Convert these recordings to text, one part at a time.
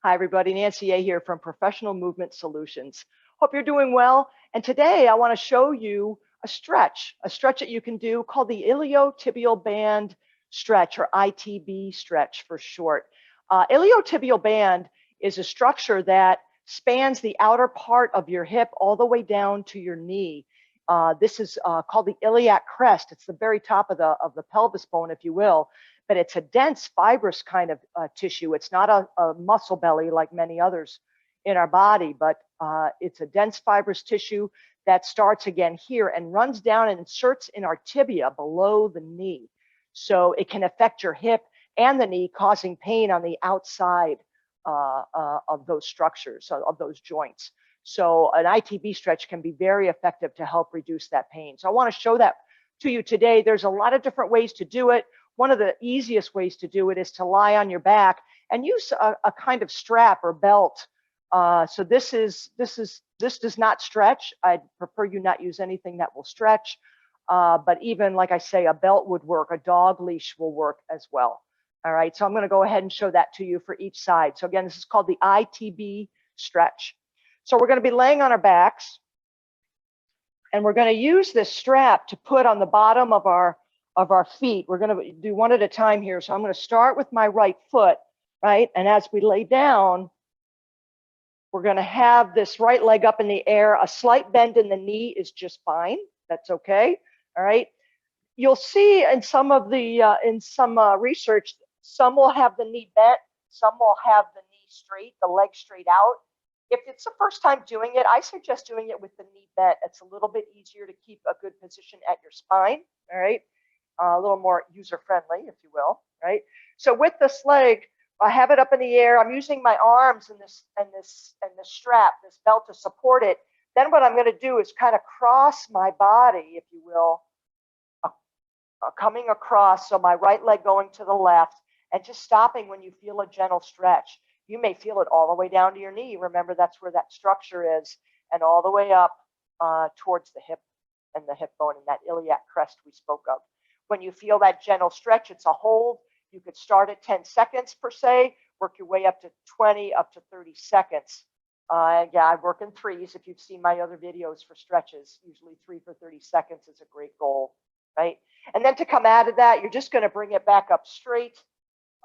Hi, everybody. Nancy A. here from Professional Movement Solutions. Hope you're doing well. And today I want to show you a stretch that you can do called the iliotibial band stretch, or ITB stretch for short. Iliotibial band is a structure that spans the outer part of your hip all the way down to your knee. This is called the iliac crest. It's the very top of the pelvis bone, if you will. But it's a dense, fibrous kind of tissue. It's not a muscle belly like many others in our body, but it's a dense, fibrous tissue that starts again here and runs down and inserts in our tibia below the knee. So it can affect your hip and the knee, causing pain on the outside of those structures, of those joints. So an ITB stretch can be very effective to help reduce that pain. So I want to show that to you today. There's a lot of different ways to do it. One of the easiest ways to do it is to lie on your back and use a kind of strap or belt. So this does not stretch. I'd prefer you not use anything that will stretch. But even, like I say, a belt would work. A dog leash will work as well. All right, so I'm going to go ahead and show that to you for each side. So again, this is called the ITB stretch. So we're going to be laying on our backs, and we're going to use this strap to put on the bottom of our feet. We're going to do one at a time here. So I'm going to start with my right foot, right? And as we lay down, we're going to have this right leg up in the air. A slight bend in the knee is just fine. That's okay. All right. You'll see in some of the research, some will have the knee bent, some will have the knee straight, the leg straight out. If it's the first time doing it, I suggest doing it with the knee bent. It's a little bit easier to keep a good position at your spine. All right. A little more user-friendly, if you will, right? So with this leg, I have it up in the air. I'm using my arms and this strap, this belt to support it. Then what I'm going to do is kind of cross my body, if you will, coming across. So my right leg going to the left, and just stopping when you feel a gentle stretch. You may feel it all the way down to your knee. Remember, that's where that structure is, and all the way up towards the hip and the hip bone and that iliac crest we spoke of. When you feel that gentle stretch, it's a hold. You could start at 10 seconds per se, work your way up to 20, up to 30 seconds. Yeah, I work in threes. If you've seen my other videos for stretches, usually 3 for 30 seconds is a great goal, right? And then to come out of that, you're just going to bring it back up straight,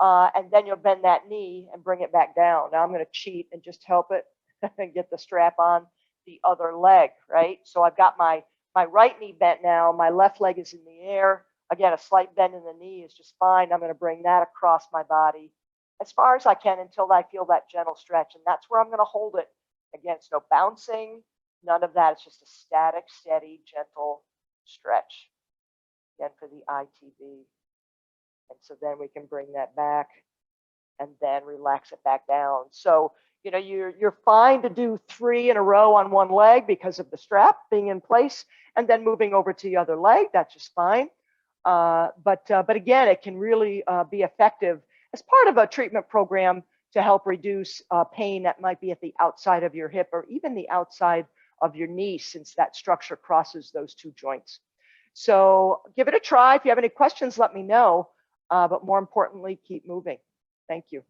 and then you'll bend that knee and bring it back down. Now I'm going to cheat and just help it and get the strap on the other leg, right? So I've got my right knee bent now. My left leg is in the air. Again, a slight bend in the knee is just fine. I'm going to bring that across my body as far as I can until I feel that gentle stretch. And that's where I'm going to hold it. Again, it's no bouncing, none of that. It's just a static, steady, gentle stretch. Again, for the ITB. And so then we can bring that back and then relax it back down. So, you know, you're fine to do 3 in a row on one leg because of the strap being in place, and then moving over to the other leg. That's just fine. But again, it can really be effective as part of a treatment program to help reduce pain that might be at the outside of your hip or even the outside of your knee, since that structure crosses those two joints. So give it a try. If you have any questions, let me know. But more importantly, keep moving. Thank you.